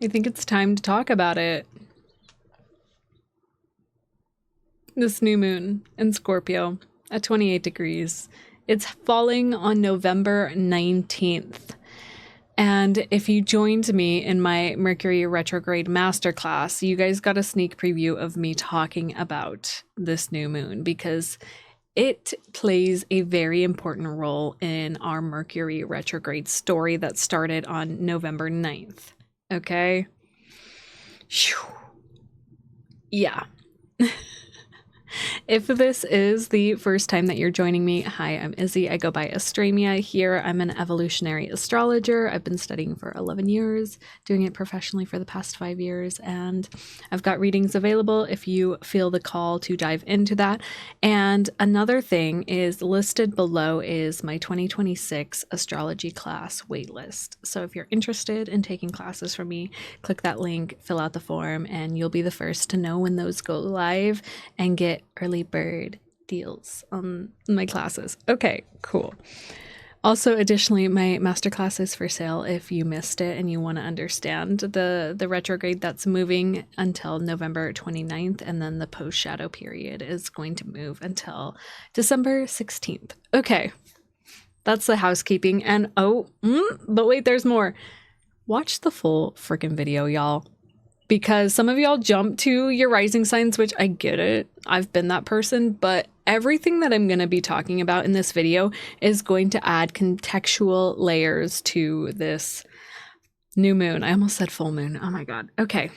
I think it's time to talk about it. This new moon in Scorpio at 28 degrees. It's falling on November 19th. And if you joined me in my Mercury Retrograde Masterclass, you guys got a sneak preview of me talking about this new moon because it plays a very important role in our Mercury Retrograde story that started on November 9th. Okay? Yeah. If this is the first time that you're joining me, hi, I'm Izzy. I go by Astramia here. I'm an evolutionary astrologer. I've been studying for 11 years, doing it professionally for the past 5 years, and I've got readings available if you feel the call to dive into that. And another thing is listed below is my 2026 astrology class waitlist. So if you're interested in taking classes from me, click that link, fill out the form, and you'll be the first to know when those go live and get early bird deals on my classes. Okay, cool. Also, additionally, my masterclass is for sale if you missed it and you want to understand the retrograde that's moving until November 29th, and then the post-shadow period is going to move until December 16th. Okay, that's the housekeeping. And but wait, there's more. Watch the full freaking video, y'all. Because some of y'all jump to your rising signs, which I get it. I've been that person, but everything that I'm going to be talking about in this video is going to add contextual layers to this new moon. I almost said full moon. Oh my God. Okay.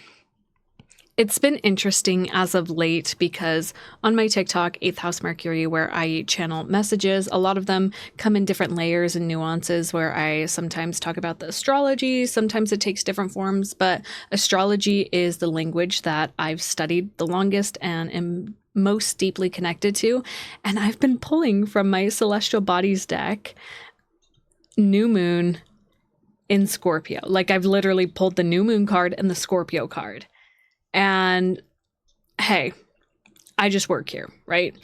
It's been interesting as of late because on my TikTok, 8th House Mercury, where I channel messages, a lot of them come in different layers and nuances where I sometimes talk about the astrology, sometimes it takes different forms, but astrology is the language that I've studied the longest and am most deeply connected to. And I've been pulling from my Celestial Bodies deck, new moon in Scorpio. Like I've literally pulled the new moon card and the Scorpio card. And hey, I just work here, right?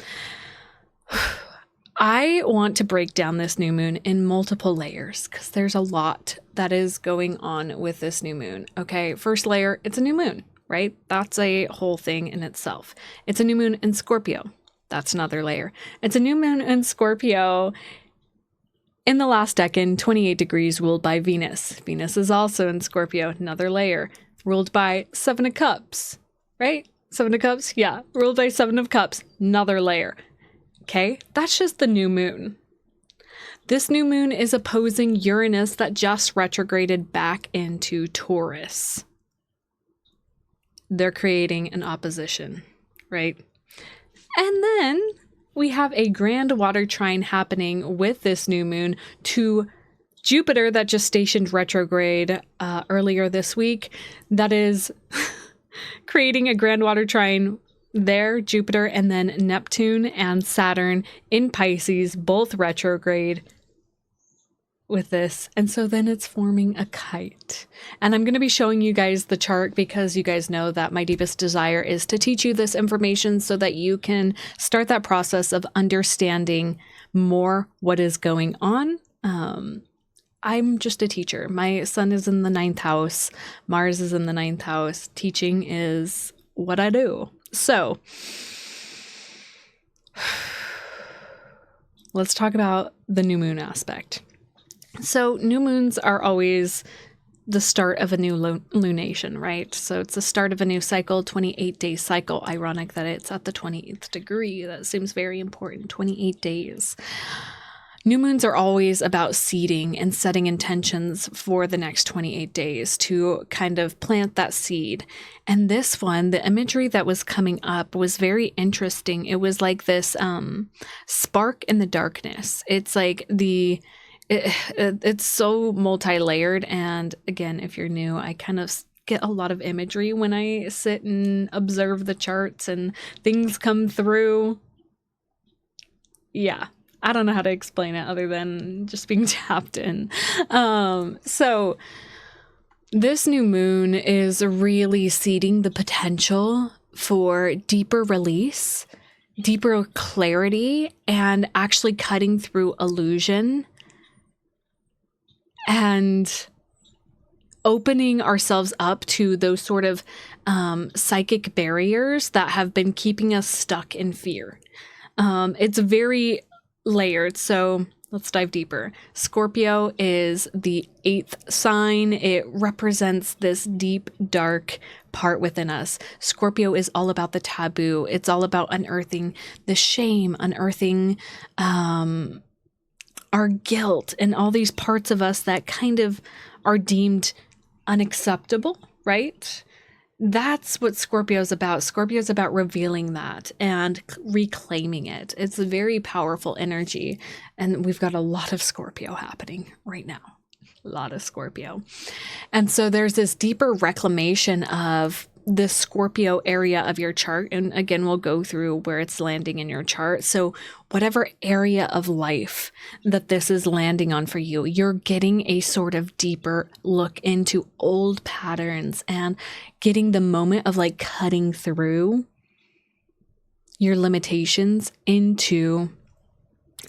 I want to break down this new moon in multiple layers because there's a lot that is going on with this new moon. Okay, first layer, it's a new moon, right? That's a whole thing in itself. It's a new moon in Scorpio. That's another layer. It's a new moon in Scorpio in the last decan, 28 degrees, ruled by Venus. Venus is also in Scorpio, another layer. Ruled by 7 of Cups, right? 7 of Cups? Yeah. Ruled by 7 of Cups, another layer. Okay? That's just the new moon. This new moon is opposing Uranus that just retrograded back into Taurus. They're creating an opposition, right? And then we have a grand water trine happening with this new moon to Jupiter that just stationed retrograde earlier this week. That is creating a grand water trine there, Jupiter, and then Neptune and Saturn in Pisces, both retrograde with this. And so then it's forming a kite. And I'm going to be showing you guys the chart because you guys know that my deepest desire is to teach you this information so that you can start that process of understanding more what is going on. I'm just a teacher. My sun is in the 9th house. Mars is in the 9th house. Teaching is what I do. So let's talk about the new moon aspect. So new moons are always the start of a new lunation, right? So it's the start of a new cycle, 28-day cycle. Ironic that it's at the 28th degree. That seems very important. 28 days. New moons are always about seeding and setting intentions for the next 28 days to kind of plant that seed. And this one, the imagery that was coming up was very interesting. It was like this spark in the darkness. It's like it's so multi-layered. And again, if you're new, I kind of get a lot of imagery when I sit and observe the charts and things come through. Yeah. I don't know how to explain it other than just being tapped in. So this new moon is really seeding the potential for deeper release, deeper clarity, and actually cutting through illusion and opening ourselves up to those sort of psychic barriers that have been keeping us stuck in fear. It's very layered. So let's dive deeper. Scorpio is the 8th sign. It represents this deep, dark part within us. Scorpio is all about the taboo. It's all about unearthing the shame, unearthing our guilt, and all these parts of us that kind of are deemed unacceptable, right? That's what Scorpio is about. Scorpio is about revealing that and reclaiming it. It's a very powerful energy. And we've got a lot of Scorpio happening right now. A lot of Scorpio. And so there's this deeper reclamation of the Scorpio area of your chart. And again, we'll go through where it's landing in your chart. So whatever area of life that this is landing on for you, you're getting a sort of deeper look into old patterns and getting the moment of like cutting through your limitations into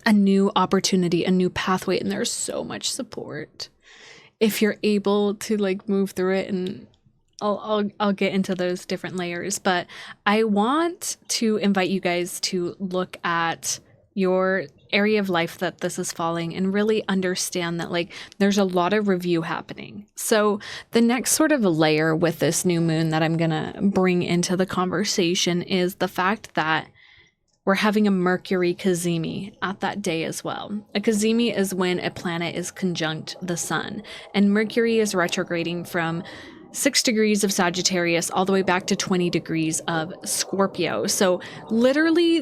a new opportunity, a new pathway. And there's so much support if you're able to like move through it, and I'll get into those different layers, but I want to invite you guys to look at your area of life that this is falling and really understand that like there's a lot of review happening. So the next sort of layer with this new moon that I'm going to bring into the conversation is the fact that we're having a Mercury cazimi at that day as well. A cazimi is when a planet is conjunct the sun, and Mercury is retrograding from 6 degrees of Sagittarius all the way back to 20 degrees of Scorpio. So literally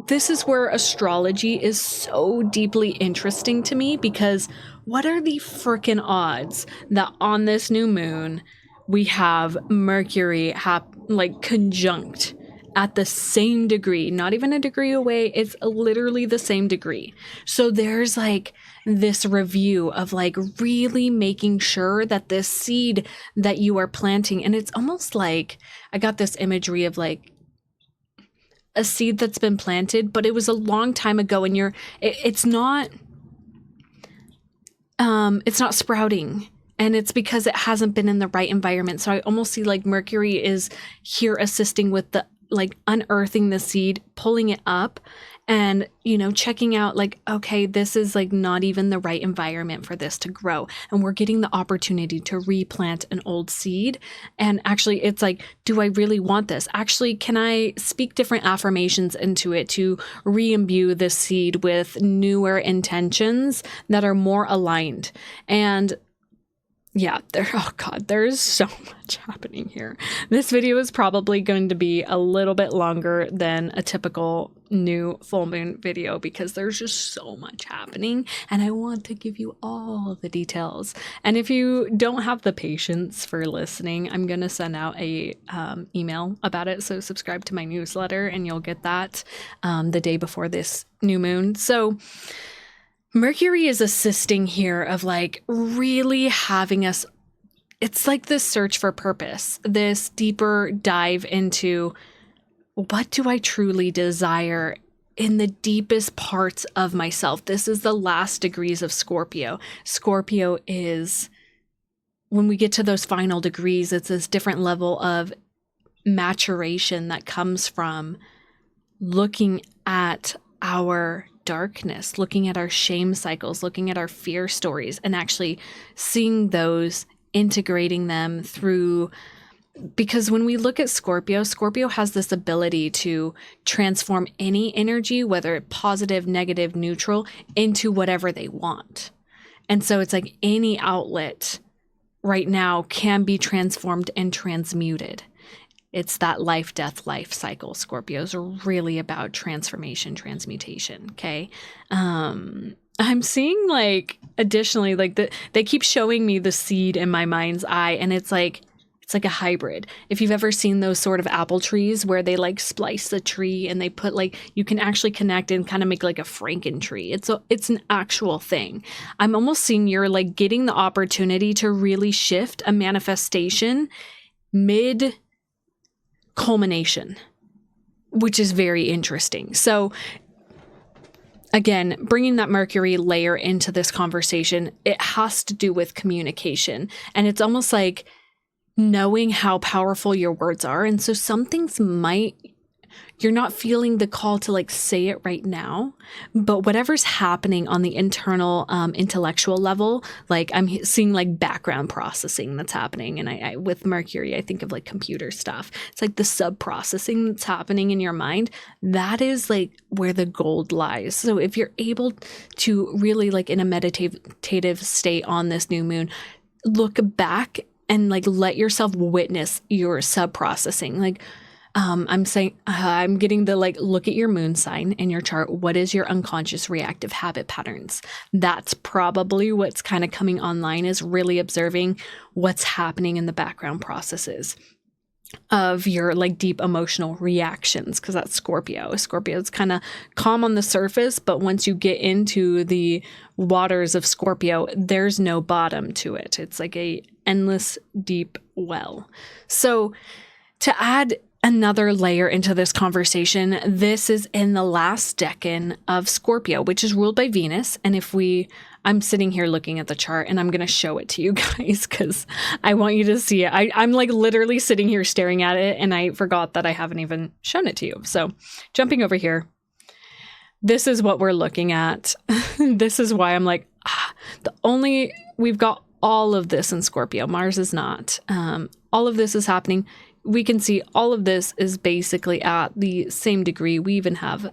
this is where astrology is so deeply interesting to me, because what are the freaking odds that on this new moon we have Mercury conjunct at the same degree, not even a degree away. It's literally the same degree. So there's like this review of like really making sure that this seed that you are planting, and it's almost like I got this imagery of like a seed that's been planted, but it was a long time ago, and it's not sprouting. And it's because it hasn't been in the right environment. So I almost see like Mercury is here assisting with the like unearthing the seed, pulling it up, and, you know, checking out like, okay, this is like not even the right environment for this to grow. And we're getting the opportunity to replant an old seed. And actually it's like, do I really want this? Actually, can I speak different affirmations into it to re-imbue this seed with newer intentions that are more aligned? And yeah, there's so much happening here. This video is probably going to be a little bit longer than a typical new full moon video because there's just so much happening, and I want to give you all the details. And if you don't have the patience for listening, I'm going to send out a email about it. So subscribe to my newsletter and you'll get that the day before this new moon. So Mercury is assisting here of like really having us, it's like this search for purpose, this deeper dive into what do I truly desire in the deepest parts of myself. This is the last degrees of Scorpio. Scorpio is, when we get to those final degrees, it's this different level of maturation that comes from looking at our darkness, looking at our shame cycles, looking at our fear stories, and actually seeing those, integrating them through. Because when we look at Scorpio, Scorpio has this ability to transform any energy, whether it's positive, negative, neutral, into whatever they want. And so it's like any outlet right now can be transformed and transmuted. It's that life, death, life cycle. Scorpios are really about transformation, transmutation. Okay. I'm seeing like, additionally, like they keep showing me the seed in my mind's eye, and it's like a hybrid. If you've ever seen those sort of apple trees where they like splice the tree and they put like, you can actually connect and kind of make like a Franken tree. It's an actual thing. I'm almost seeing you're like getting the opportunity to really shift a manifestation mid culmination, which is very interesting. So again, bringing that Mercury layer into this conversation, it has to do with communication. And it's almost like knowing how powerful your words are. And so some things you're not feeling the call to like say it right now, but whatever's happening on the internal intellectual level, like I'm seeing like background processing that's happening. And I with Mercury, I think of like computer stuff. It's like the sub processing that's happening in your mind. That is like where the gold lies. So if you're able to really like in a meditative state on this new moon, look back and like let yourself witness your sub processing. Like, I'm saying, I'm getting the like, look at your moon sign in your chart. What is your unconscious reactive habit patterns? That's probably what's kind of coming online, is really observing what's happening in the background processes of your like deep emotional reactions, because that's Scorpio. Scorpio is kind of calm on the surface, but once you get into the waters of Scorpio, there's no bottom to it. It's like a endless deep well. So to add another layer into this conversation, this is in the last decan of Scorpio, which is ruled by Venus. And I'm sitting here looking at the chart and I'm going to show it to you guys because I want you to see it. I'm like literally sitting here staring at it and I forgot that I haven't even shown it to you. So jumping over here, this is what we're looking at. This is why I'm like, we've got all of this in Scorpio. Mars is not. All of this is happening. We can see all of this is basically at the same degree. We even have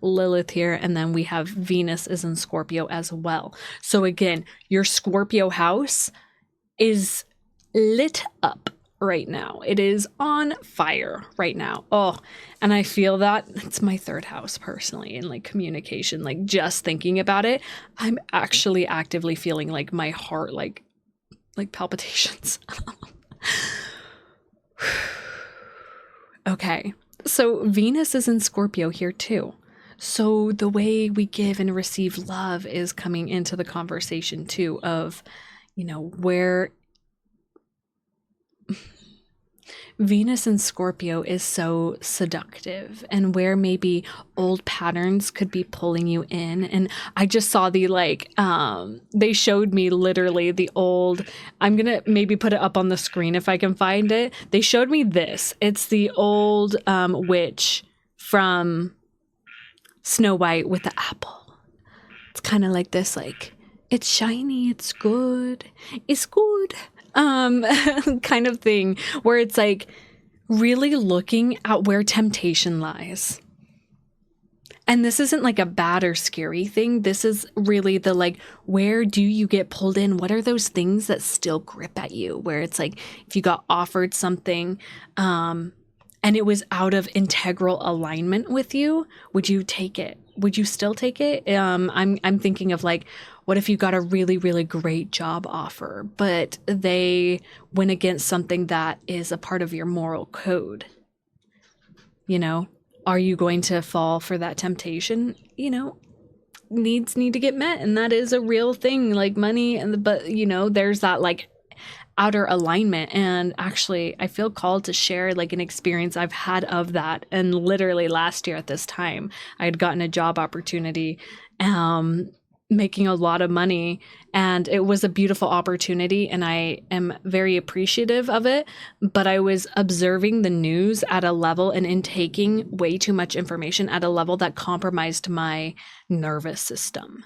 Lilith here, and then we have Venus is in Scorpio as well. So again, your Scorpio house is lit up right now. It is on fire right now. Oh, and I feel that it's my third house personally in like communication, like just thinking about it, I'm actually actively feeling like my heart, like palpitations. Okay, so Venus is in Scorpio here too. So the way we give and receive love is coming into the conversation too of, where Venus in Scorpio is so seductive and where maybe old patterns could be pulling you in. And I just saw they showed me literally the old, I'm going to maybe put it up on the screen if I can find it. They showed me this. It's the old witch from Snow White with the apple. It's kind of like this, like, it's shiny, it's good, kind of thing, where it's like really looking at where temptation lies. And this isn't like a bad or scary thing. This is really the like, where do you get pulled in? What are those things that still grip at you? Where it's like, if you got offered something, and it was out of integral alignment with you, would you take it? Would you still take it? I'm thinking of like, what if you got a really, really great job offer, but they went against something that is a part of your moral code? Are you going to fall for that temptation? Needs need to get met. And that is a real thing, like money. But there's that like outer alignment. And actually, I feel called to share like an experience I've had of that. And literally last year at this time, I had gotten a job opportunity, making a lot of money, and it was a beautiful opportunity and I am very appreciative of it, but I was observing the news at a level and intaking way too much information at a level that compromised my nervous system.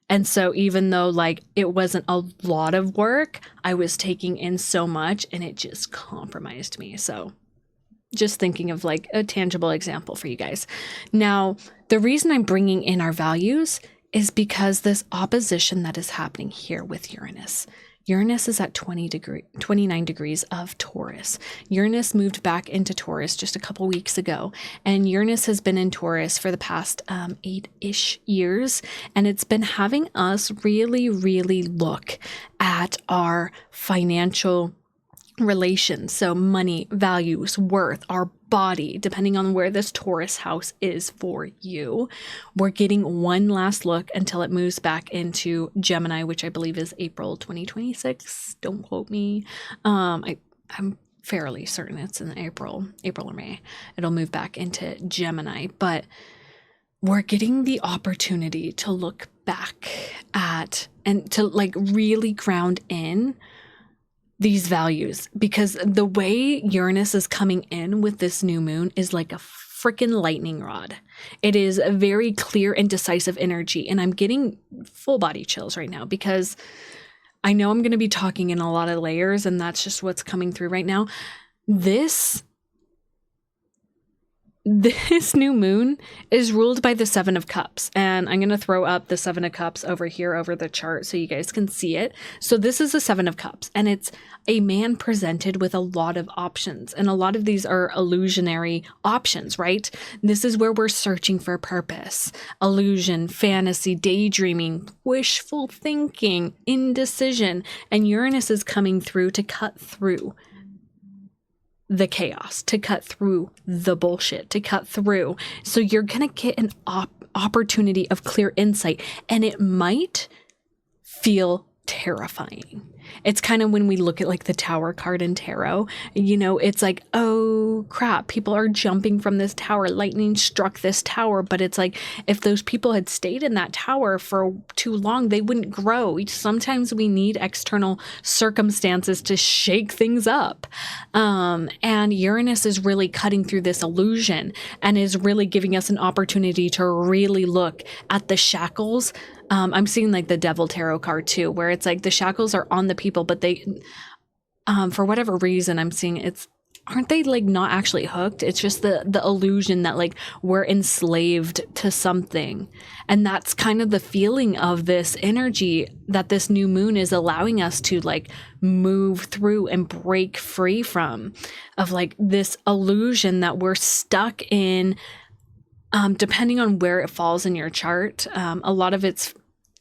And so even though like it wasn't a lot of work, I was taking in so much and it just compromised me. So just thinking of like a tangible example for you guys. Now, the reason I'm bringing in our values is because this opposition that is happening here with Uranus. Uranus is at 29 degrees of Taurus. Uranus moved back into Taurus just a couple weeks ago, and Uranus has been in Taurus for the past 8-ish years, and it's been having us really, really look at our financial relations. So money, values, worth, our body, depending on where this Taurus house is for you. We're getting one last look until it moves back into Gemini, which I believe is April 2026. Don't quote me. I'm fairly certain it's in April or May. It'll move back into Gemini. But we're getting the opportunity to look back at and to like really ground in these values, because the way Uranus is coming in with this new moon is like a freaking lightning rod. It is a very clear and decisive energy, and I'm getting full body chills right now because I know I'm going to be talking in a lot of layers, and that's just what's coming through right now. This new moon is ruled by the Seven of Cups, and I'm going to throw up the Seven of Cups over here over the chart so you guys can see it. So this is a Seven of Cups, and it's a man presented with a lot of options, and a lot of these are illusionary options, right? This is where we're searching for purpose, illusion, fantasy, daydreaming, wishful thinking, indecision, and Uranus is coming through to cut through the chaos, to cut through the bullshit, to cut through. So you're going to get an opportunity of clear insight, and it might feel terrifying. It's kind of when we look at like the Tower card in tarot, you know, it's like, oh crap, people are jumping from this tower, lightning struck this tower. But it's like, if those people had stayed in that tower for too long, they wouldn't grow. Sometimes we need external circumstances to shake things up. And Uranus is really cutting through this illusion and is really giving us an opportunity to really look at the shackles. I'm seeing like the Devil Tarot card too, where it's like the shackles are on the people, but they, for whatever reason, I'm seeing aren't they like not actually hooked? It's just the illusion that like we're enslaved to something. And that's kind of the feeling of this energy that this new moon is allowing us to like move through and break free from, of like this illusion that we're stuck in. Depending on where it falls in your chart, a lot of it's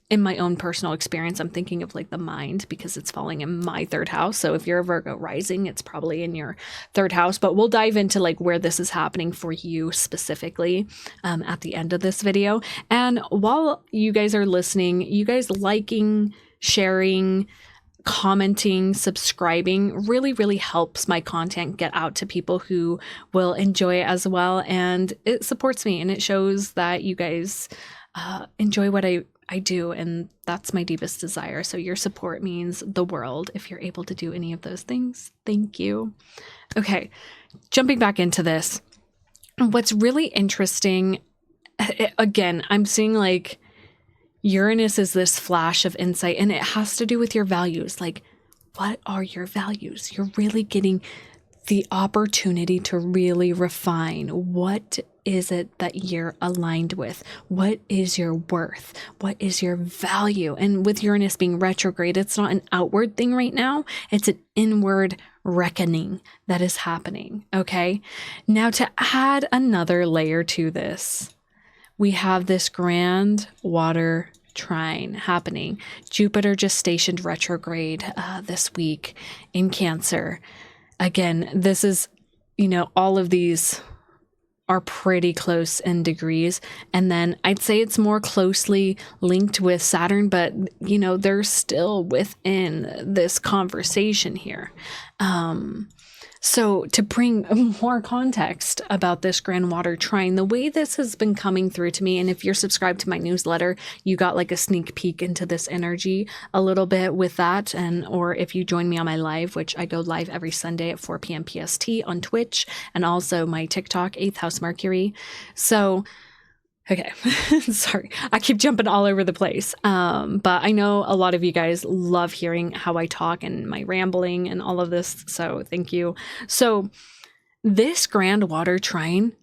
in my own personal experience. I'm thinking of like the mind because it's falling in my third house. So if you're a Virgo rising, it's probably in your third house, but we'll dive into like where this is happening for you specifically at the end of this video. And while you guys are listening, you guys liking, sharing, commenting, subscribing really, really helps my content get out to people who will enjoy it as well. And it supports me, and it shows that you guys enjoy what I do. And that's my deepest desire. So your support means the world if you're able to do any of those things. Thank you. Okay, jumping back into this. What's really interesting, again, I'm seeing like Uranus is this flash of insight, and it has to do with your values. Like, what are your values? You're really getting the opportunity to really refine. What is it that you're aligned with? What is your worth? What is your value? And with Uranus being retrograde, it's not an outward thing right now. It's an inward reckoning that is happening. Okay. Now, to add another layer to this, we have this grand water trine happening. Jupiter just stationed retrograde this week in Cancer. Again, this is, you know, all of these are pretty close in degrees. And then I'd say it's more closely linked with Saturn, but, you know, they're still within this conversation here. So to bring more context about this grand water trine, the way this has been coming through to me, and if you're subscribed to my newsletter, you got like a sneak peek into this energy a little bit with that. And, or if you join me on my live, which I go live every Sunday at 4 p.m. PST on Twitch, and also my TikTok, 8th House Mercury. So okay, sorry, I keep jumping all over the place. But I know a lot of you guys love hearing how I talk and my rambling and all of this. So thank you. So this grand water trine,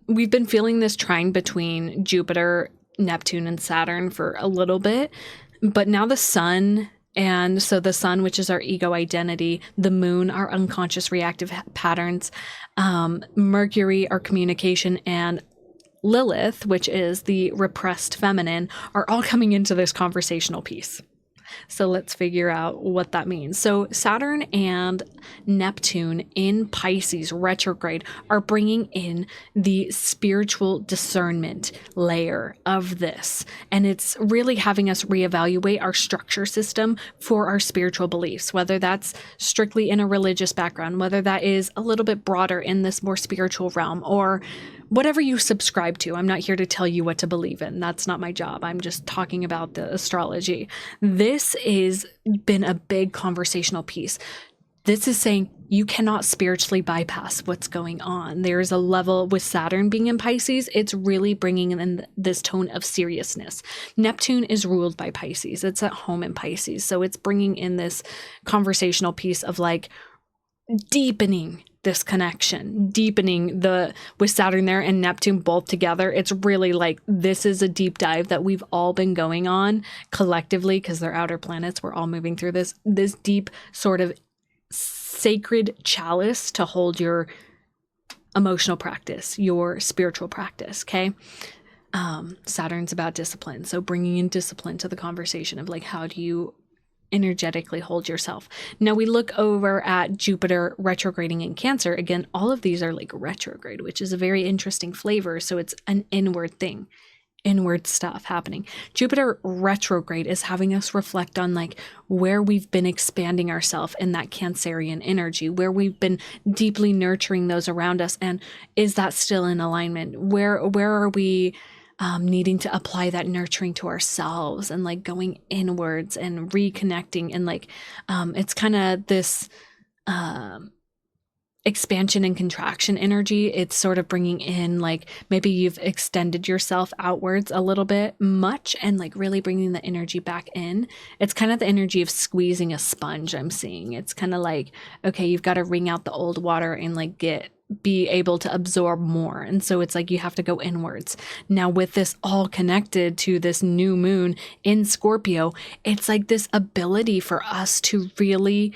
we've been feeling this trine between Jupiter, Neptune, and Saturn for a little bit, but now the sun. And so the sun, which is our ego identity, the moon, our unconscious reactive patterns, Mercury, our communication, and Lilith, which is the repressed feminine, are all coming into this conversational piece. So let's figure out what that means. So Saturn and Neptune in Pisces retrograde are bringing in the spiritual discernment layer of this. And it's really having us reevaluate our structure system for our spiritual beliefs, whether that's strictly in a religious background, whether that is a little bit broader in this more spiritual realm, or whatever you subscribe to. I'm not here to tell you what to believe in. That's not my job. I'm just talking about the astrology. This has been a big conversational piece. This is saying you cannot spiritually bypass what's going on. There's a level with Saturn being in Pisces. It's really bringing in this tone of seriousness. Neptune is ruled by Pisces. It's at home in Pisces. So it's bringing in this conversational piece of like deepening this connection, deepening with Saturn there and Neptune both together. It's really like, this is a deep dive that we've all been going on collectively because they're outer planets. We're all moving through this deep sort of sacred chalice to hold your emotional practice, your spiritual practice. Okay. Saturn's about discipline. So bringing in discipline to the conversation of like, how do you energetically hold yourself? Now we look over at Jupiter retrograding in Cancer. Again, all of these are like retrograde, which is a very interesting flavor. So it's an inward thing. Inward stuff happening. Jupiter retrograde is having us reflect on like where we've been expanding ourselves in that Cancerian energy, where we've been deeply nurturing those around us, and is that still in alignment? Where are we needing to apply that nurturing to ourselves and like going inwards and reconnecting and like it's kind of this expansion and contraction energy. It's sort of bringing in like maybe you've extended yourself outwards a little bit much and like really bringing the energy back in. It's kind of the energy of squeezing a sponge I'm seeing. It's kind of like, okay, you've got to wring out the old water and like be able to absorb more. And so it's like you have to go inwards. Now with this all connected to this new moon in Scorpio, it's like this ability for us to really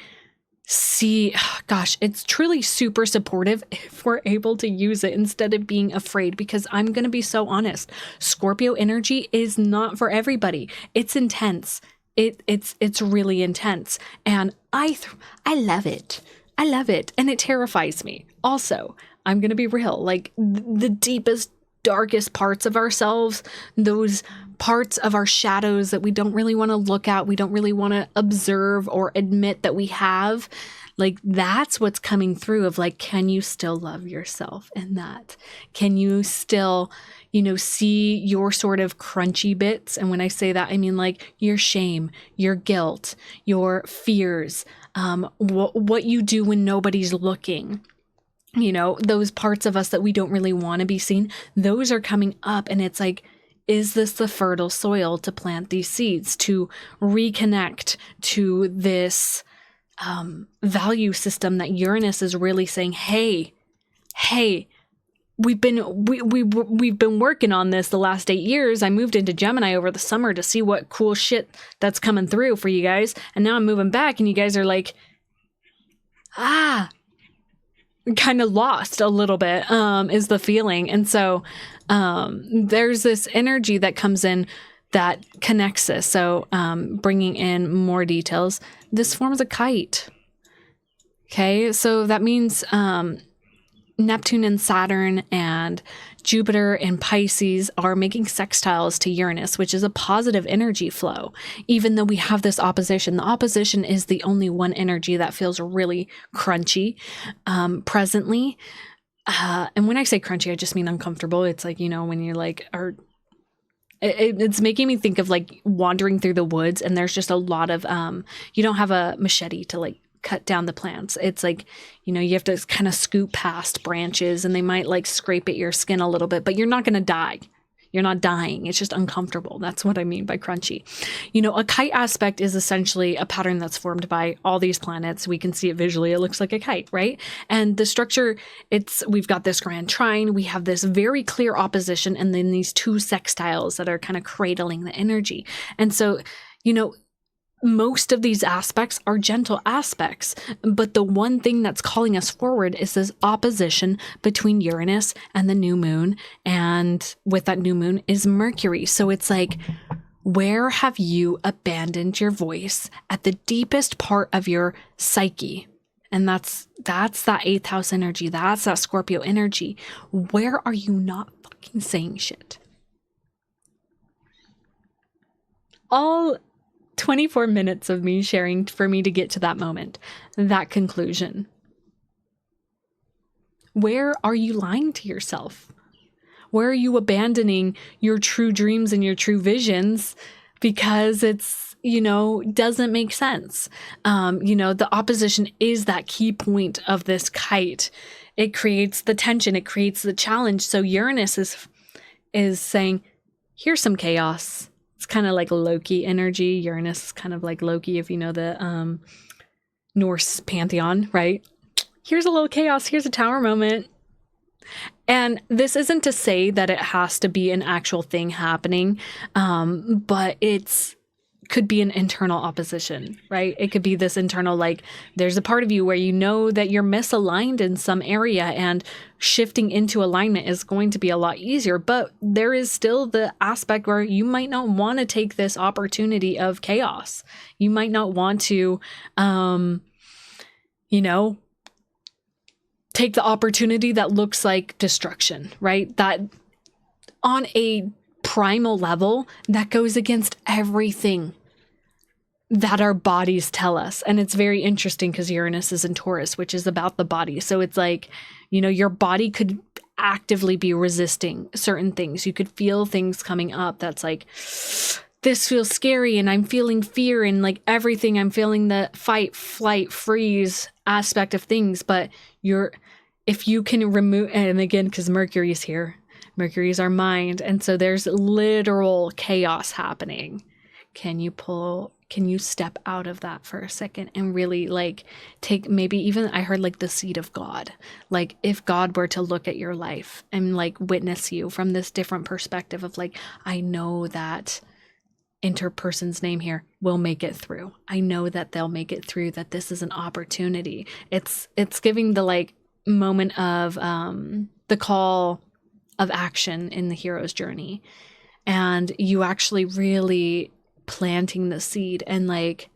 see, gosh, it's truly super supportive if we're able to use it instead of being afraid, because I'm going to be so honest. Scorpio energy is not for everybody. It's intense. It's really intense. And I love it. I love it. And it terrifies me. Also, I'm going to be real, like the deepest, darkest parts of ourselves, those parts of our shadows that we don't really want to look at, we don't really want to observe or admit that we have, like that's what's coming through of like, can you still love yourself in that? Can you still, see your sort of crunchy bits? And when I say that, I mean like your shame, your guilt, your fears, what you do when nobody's looking. Those parts of us that we don't really want to be seen, those are coming up. And it's like, is this the fertile soil to plant these seeds, to reconnect to this value system that Uranus is really saying, hey, we've been working on this the last 8 years. I moved into Gemini over the summer to see what cool shit that's coming through for you guys. And now I'm moving back and you guys are like, kind of lost a little bit, is the feeling. And so there's this energy that comes in that connects this. So bringing in more details, this forms a kite. Okay, so that means Neptune and Saturn and Jupiter and Pisces are making sextiles to Uranus, which is a positive energy flow. Even though we have this opposition, the opposition is the only one energy that feels really crunchy presently. And when I say crunchy, I just mean uncomfortable. It's like, when you're like, it's making me think of like wandering through the woods and there's just a lot of, you don't have a machete to like cut down the plants. It's like, you have to kind of scoop past branches and they might like scrape at your skin a little bit, but you're not going to die. You're not dying. It's just uncomfortable. That's what I mean by crunchy. A kite aspect is essentially a pattern that's formed by all these planets. We can see it visually. It looks like a kite, right? And the structure, we've got this grand trine. We have this very clear opposition and then these two sextiles that are kind of cradling the energy. And so, most of these aspects are gentle aspects, but the one thing that's calling us forward is this opposition between Uranus and the new moon. And with that new moon is Mercury. So it's like, where have you abandoned your voice at the deepest part of your psyche? And that's that eighth house energy. That's that Scorpio energy. Where are you not fucking saying shit? All 24 minutes of me sharing for me to get to that moment, that conclusion. Where are you lying to yourself? Where are you abandoning your true dreams and your true visions because it's, doesn't make sense? The opposition is that key point of this kite. It creates the tension. It creates the challenge. So Uranus is saying, here's some chaos. It's kind of like Loki energy. Uranus is kind of like Loki, if you know the Norse pantheon, right? Here's a little chaos. Here's a tower moment. And this isn't to say that it has to be an actual thing happening, but could be an internal opposition, right? It could be this internal, like, there's a part of you where you know that you're misaligned in some area, and shifting into alignment is going to be a lot easier. But there is still the aspect where you might not want to take this opportunity of chaos. You might not want to, take the opportunity that looks like destruction, right? That on a primal level, that goes against everything that our bodies tell us. And it's very interesting because Uranus is in Taurus, which is about the body. So it's like, your body could actively be resisting certain things. You could feel things coming up that's like, this feels scary, and I'm feeling fear, and like everything, I'm feeling the fight, flight, freeze aspect of things. But if you can remove, and again, because Mercury's here, Mercury's our mind. And so there's literal chaos happening. Can you step out of that for a second and really like take, maybe even, I heard like the seat of God. Like if God were to look at your life and like witness you from this different perspective of like, I know that interperson's name here will make it through. I know that they'll make it through, that this is an opportunity. It's giving the like moment of the call of action in the hero's journey, and you actually really planting the seed. And like,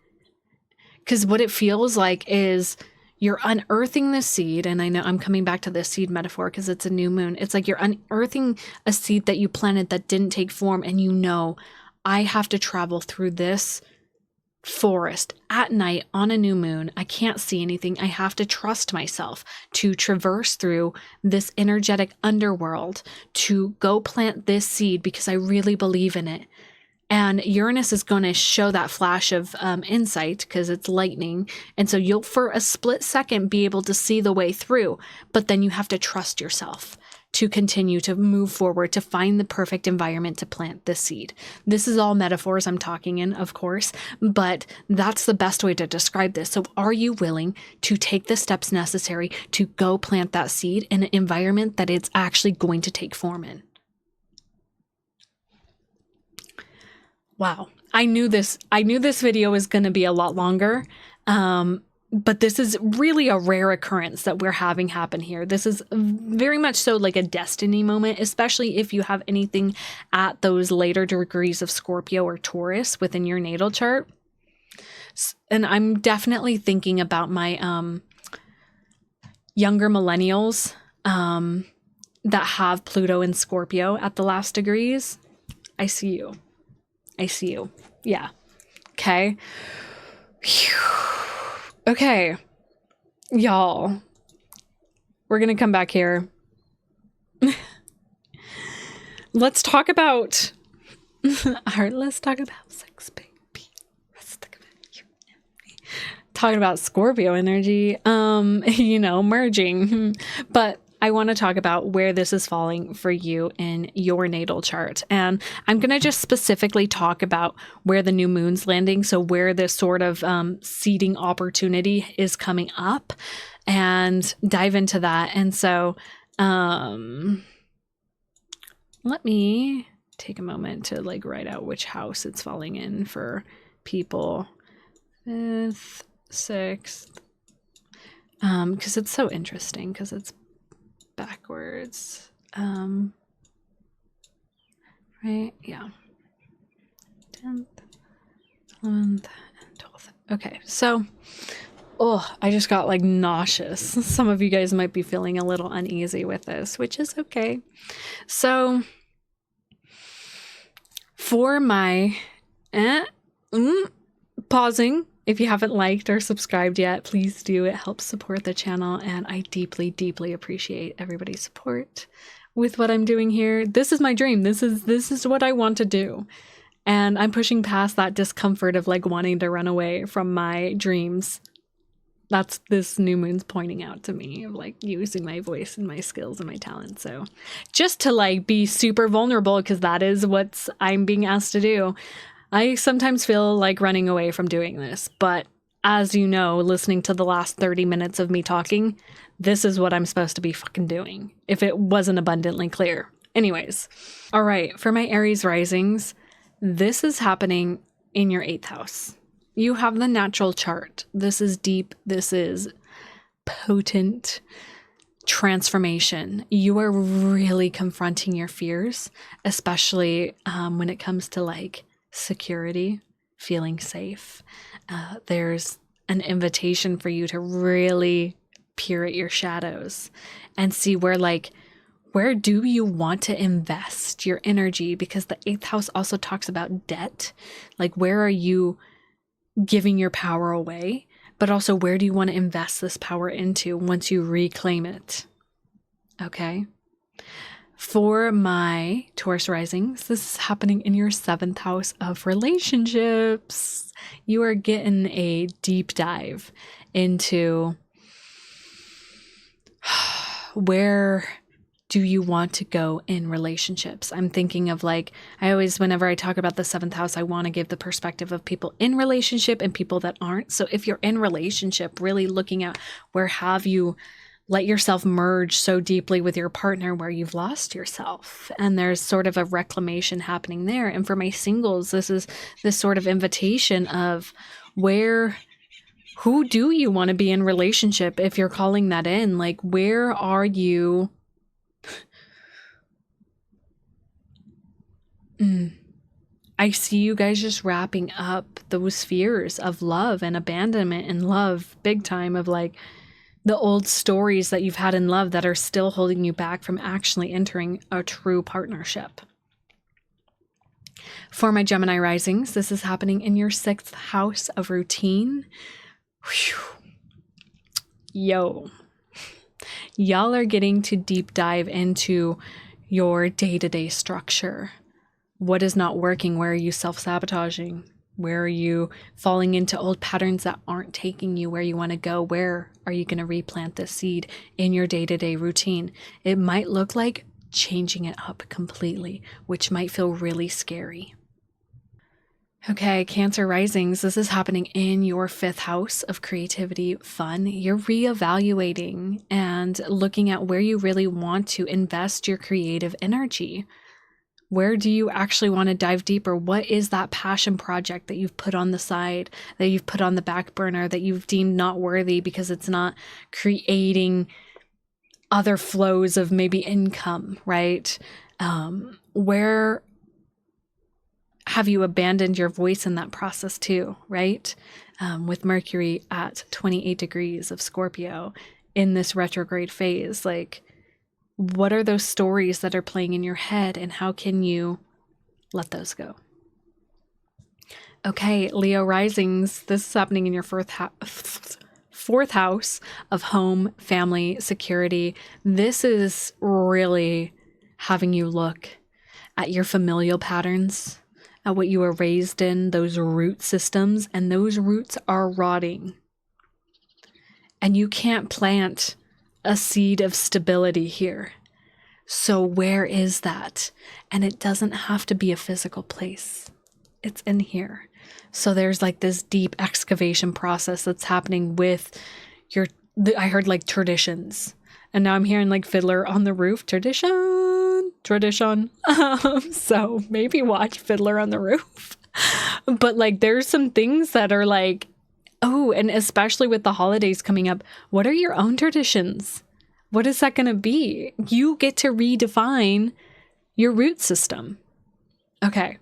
because what it feels like is you're unearthing the seed. And I know I'm coming back to this seed metaphor because it's a new moon. It's like you're unearthing a seed that you planted that didn't take form, and I have to travel through this forest at night on a new moon. I can't see anything. I have to trust myself to traverse through this energetic underworld to go plant this seed because I really believe in it. And Uranus is going to show that flash of insight because it's lightning. And so you'll for a split second be able to see the way through, but then you have to trust yourself to continue to move forward, to find the perfect environment to plant this seed. This is all metaphors I'm talking in, of course, but that's the best way to describe this. So are you willing to take the steps necessary to go plant that seed in an environment that it's actually going to take form in? Wow. I knew this video was going to be a lot longer. But this is really a rare occurrence that we're having happen here. This is very much so like a destiny moment, especially if you have anything at those later degrees of Scorpio or Taurus within your natal chart. And I'm definitely thinking about my younger millennials that have Pluto and Scorpio at the last degrees. I see you. Yeah. Okay. Whew. Okay, y'all, we're going to come back here. Let's talk about, let's talk about sex, baby. Let's talk about talking about Scorpio energy, merging. But I want to talk about where this is falling for you in your natal chart. And I'm going to just specifically talk about where the new moon's landing. So where this sort of seeding opportunity is coming up, and dive into that. And so let me take a moment to like write out which house it's falling in for people. 5th, 6th, because it's so interesting because it's backwards. Right? Yeah. 10th, 11th, and 12th. Okay, so I just got like nauseous. Some of you guys might be feeling a little uneasy with this, which is okay. So for my pausing, if you haven't liked or subscribed yet, please do. It helps support the channel, and I deeply, deeply appreciate everybody's support. with what I'm doing here. This is my dream. This is what I want to do. And I'm pushing past that discomfort of like wanting to run away from my dreams. That's this new moon's pointing out to me, of like using my voice and my skills and my talents. So just to like be super vulnerable, because that is what I'm being asked to do. I sometimes feel like running away from doing this, but as you know, listening to the last 30 minutes of me talking, this is what I'm supposed to be fucking doing, if it wasn't abundantly clear. Anyways, all right, for my Aries risings, this is happening in your 8th house. You have the natural chart. This is deep. This is potent transformation. You are really confronting your fears, especially when it comes to like security, feeling safe. There's an invitation for you to really peer at your shadows and see where do you want to invest your energy? Because the 8th house also talks about debt. Like, where are you giving your power away, but also where do you want to invest this power into once you reclaim it? Okay. For my Taurus risings, this is happening in your 7th house of relationships. You are getting a deep dive into where do you want to go in relationships? I'm thinking of like, whenever I talk about the 7th house, I want to give the perspective of people in relationship and people that aren't. So if you're in relationship, really looking at where have you let yourself merge so deeply with your partner where you've lost yourself. And there's sort of a reclamation happening there. And for my singles, this is this sort of invitation of who do you want to be in relationship? If you're calling that in, like, where are you? I see you guys just wrapping up those fears of love and abandonment and love big time, of like the old stories that you've had in love that are still holding you back from actually entering a true partnership. For my Gemini risings, this is happening in your 6th house of routine. Whew. Yo. Y'all are getting to deep dive into your day-to-day structure. What is not working? Where are you self-sabotaging? Where are you falling into old patterns that aren't taking you where you want to go? Where are you going to replant this seed in your day-to-day routine? It might look like changing it up completely, which might feel really scary. Okay, Cancer risings, this is happening in your 5th house of creativity, fun. You're reevaluating and looking at where you really want to invest your creative energy. Where do you actually want to dive deeper? What is that passion project that you've put on the side, that you've put on the back burner, that you've deemed not worthy because it's not creating other flows of maybe income, right? Where have you abandoned your voice in that process too, right? With Mercury at 28 degrees of Scorpio in this retrograde phase, like, what are those stories that are playing in your head, and how can you let those go? Okay, Leo risings, this is happening in your 4th house of home, family, security. This is really having you look at your familial patterns, at what you were raised in, those root systems, and those roots are rotting. And you can't plant a seed of stability here. So where is that? And it doesn't have to be a physical place. It's in here. So there's like this deep excavation process that's happening with I heard like traditions. And now I'm hearing like Fiddler on the Roof, tradition. So maybe watch Fiddler on the Roof. But like there's some things that are like, oh, and especially with the holidays coming up, what are your own traditions? What is that going to be? You get to redefine your root system. Okay.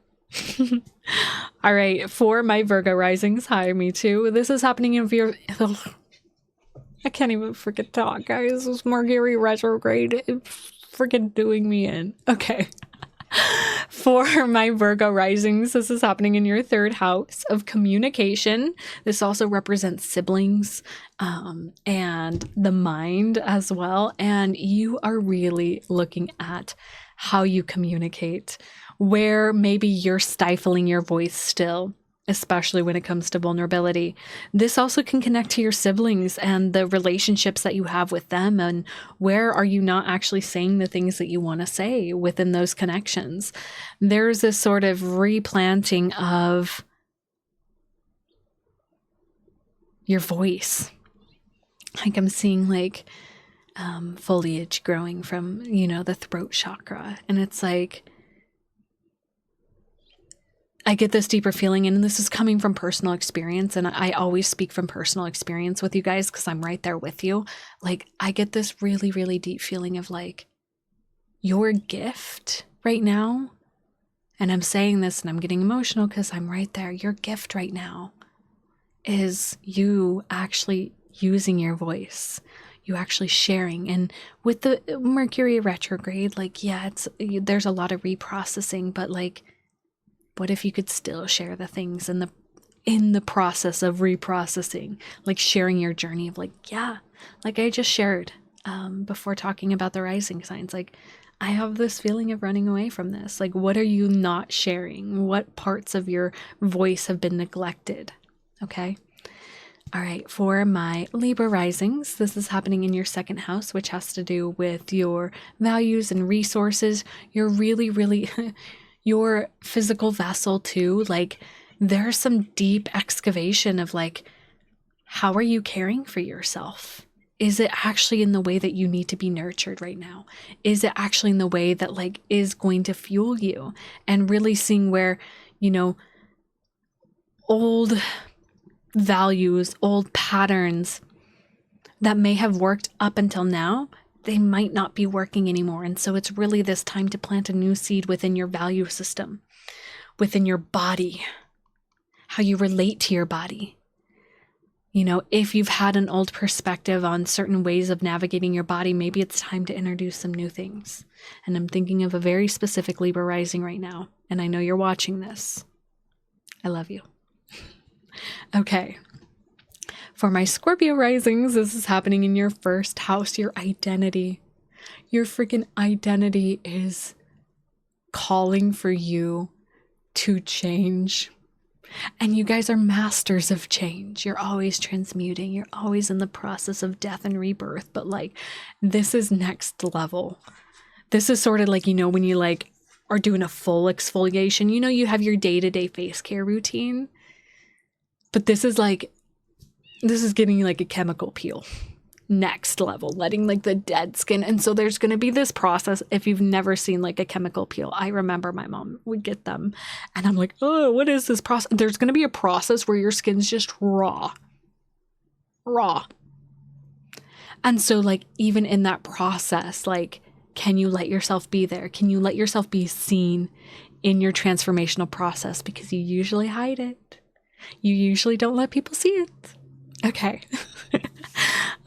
All right. For my Virgo risings, hi, me too. This is happening in I can't even freaking talk, guys. This is Mercury retrograde. It's freaking doing me in. Okay. For my Virgo risings, this is happening in your third house of communication. This also represents siblings and the mind as well. And you are really looking at how you communicate, where maybe you're stifling your voice still, especially when it comes to vulnerability. This also can connect to your siblings and the relationships that you have with them, and where are you not actually saying the things that you want to say within those connections. There's this sort of replanting of your voice. Like I'm seeing like foliage growing from, the throat chakra. And it's like, I get this deeper feeling, and this is coming from personal experience, and I always speak from personal experience with you guys because I'm right there with you. Like, I get this really, really deep feeling of like, your gift right now, and I'm saying this and I'm getting emotional because I'm right there, your gift right now is you actually using your voice, you actually sharing. And with the Mercury retrograde, like, yeah, there's a lot of reprocessing, but like, what if you could still share the things in the process of reprocessing, like sharing your journey of like, yeah, like I just shared before talking about the rising signs, like I have this feeling of running away from this. Like, what are you not sharing? What parts of your voice have been neglected? Okay. All right. For my Libra risings, this is happening in your second house, which has to do with your values and resources. You're really, really your physical vessel too. Like, there's some deep excavation of like, how are you caring for yourself? Is it actually in the way that you need to be nurtured right now? Is it actually in the way that like is going to fuel you? And really seeing where, old values, old patterns that may have worked up until now, they might not be working anymore. And so it's really this time to plant a new seed within your value system, within your body, how you relate to your body. If you've had an old perspective on certain ways of navigating your body, maybe it's time to introduce some new things. And I'm thinking of a very specific Libra rising right now. And I know you're watching this. I love you. Okay. For my Scorpio risings, this is happening in your first house, your identity. Your freaking identity is calling for you to change. And you guys are masters of change. You're always transmuting. You're always in the process of death and rebirth. But like, this is next level. This is sort of like, when you like are doing a full exfoliation, you have your day-to-day face care routine. But this is getting like a chemical peel. Next level, letting like the dead skin. And so there's going to be this process. If you've never seen like a chemical peel, I remember my mom would get them and I'm like, oh, what is this process? There's going to be a process where your skin's just raw. And so like, even in that process, like, can you let yourself be there? Can you let yourself be seen in your transformational process? Because you usually hide it. You usually don't let people see it. Okay.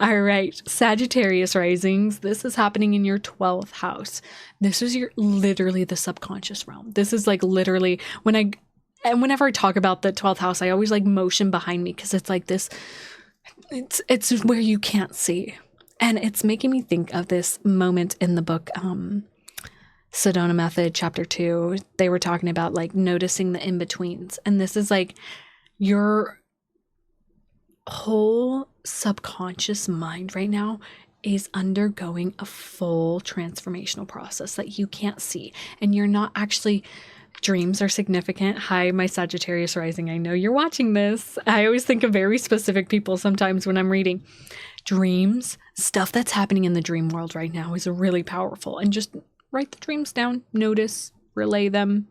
All right. Sagittarius risings. This is happening in your 12th house. This is literally the subconscious realm. This is like literally whenever I talk about the 12th house, I always like motion behind me because it's like this, it's where you can't see. And it's making me think of this moment in the book, Sedona Method, chapter 2. They were talking about like noticing the in-betweens. And this is like your whole subconscious mind right now is undergoing a full transformational process that you can't see. And you're not actually, dreams are significant. Hi, my Sagittarius rising. I know you're watching this. I always think of very specific people sometimes when I'm reading. Dreams, stuff that's happening in the dream world right now is really powerful. And just write the dreams down, notice, relay them,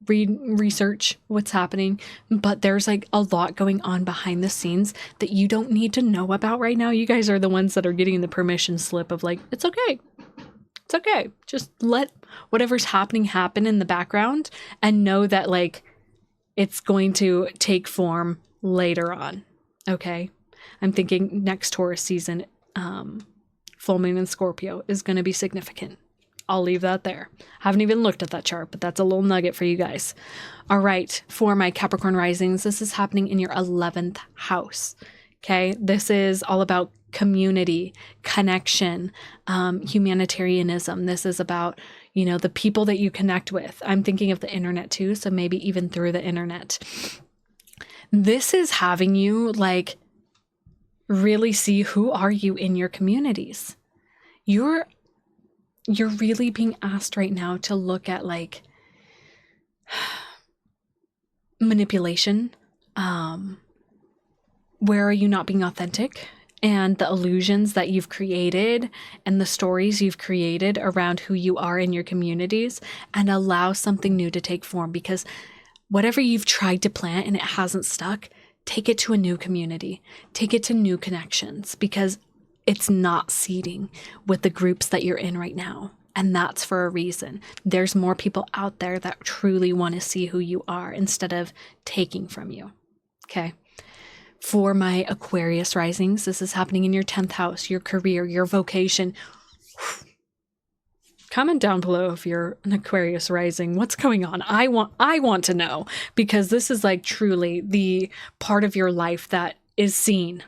research what's happening. But there's like a lot going on behind the scenes that you don't need to know about right now. You guys are the ones that are getting the permission slip of like, it's okay. It's okay. Just let whatever's happening happen in the background and know that like it's going to take form later on. Okay. I'm thinking next Taurus season, full moon in Scorpio is going to be significant. I'll leave that there. Haven't even looked at that chart, but that's a little nugget for you guys. All right, for my Capricorn risings, this is happening in your 11th house. Okay, this is all about community, connection, humanitarianism. This is about, you know, the people that you connect with. I'm thinking of the internet too, so maybe even through the internet. This is having you like really see who are you in your communities. You're really being asked right now to look at like manipulation. Where are you not being authentic? And the illusions that you've created and the stories you've created around who you are in your communities, and allow something new to take form. Because whatever you've tried to plant and it hasn't stuck, take it to a new community, take it to new connections, because it's not seeding with the groups that you're in right now. And that's for a reason. There's more people out there that truly want to see who you are instead of taking from you. Okay. For my Aquarius risings, this is happening in your 10th house, your career, your vocation. Comment down below if you're an Aquarius rising. What's going on? I want to know, because this is like truly the part of your life that is seen.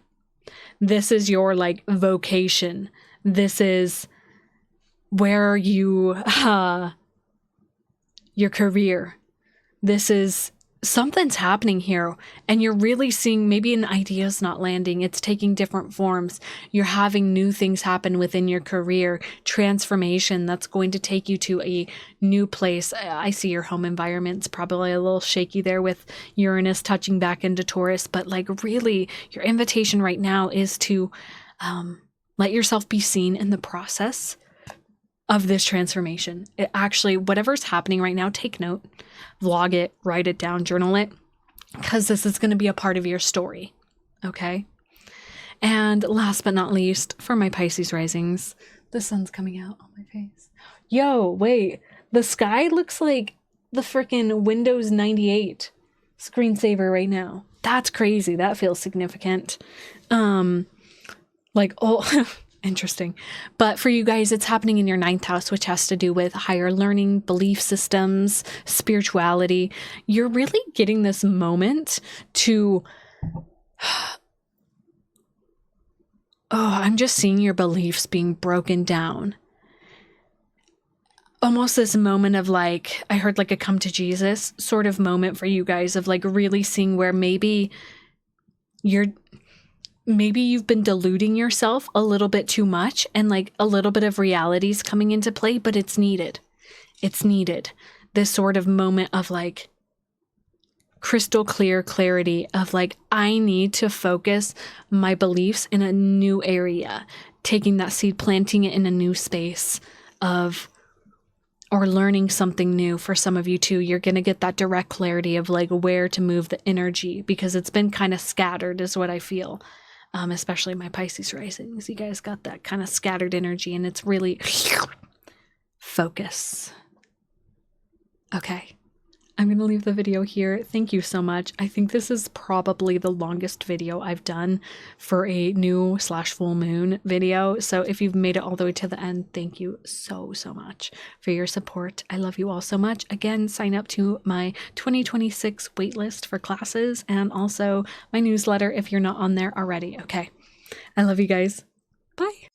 This is your like vocation. This is where you, your career. This is something's happening here, and you're really seeing maybe an idea is not landing. It's taking different forms. You're having new things happen within your career, transformation that's going to take you to a new place. I see your home environment's probably a little shaky there with Uranus touching back into Taurus, but like really your invitation right now is to let yourself be seen in the process of this transformation. It actually, whatever's happening right now, take note, vlog it, write it down, journal it, because this is going to be a part of your story. Okay. And last but not least, for my Pisces risings, the sun's coming out on my face. Yo, wait, the sky looks like the freaking Windows 98 screensaver right now. That's crazy. That feels significant. Like, oh, interesting. But for you guys, it's happening in your 9th house, which has to do with higher learning, belief systems, spirituality. You're really getting this moment to, I'm just seeing your beliefs being broken down. Almost this moment of like, I heard like a come to Jesus sort of moment for you guys of like really seeing where maybe you've been deluding yourself a little bit too much, and like a little bit of reality's coming into play, but it's needed. It's needed. This sort of moment of like crystal clear clarity of like, I need to focus my beliefs in a new area, taking that seed, planting it in a new space of, or learning something new. For some of you too, you're going to get that direct clarity of like where to move the energy, because it's been kind of scattered is what I feel. Especially my Pisces risings. You guys got that kind of scattered energy, and it's really focus. Okay. I'm going to leave the video here. Thank you so much. I think this is probably the longest video I've done for a new / full moon video. So if you've made it all the way to the end, thank you so much for your support. I love you all so much. Again, sign up to my 2026 waitlist for classes, and also my newsletter if you're not on there already. Okay. I love you guys. Bye.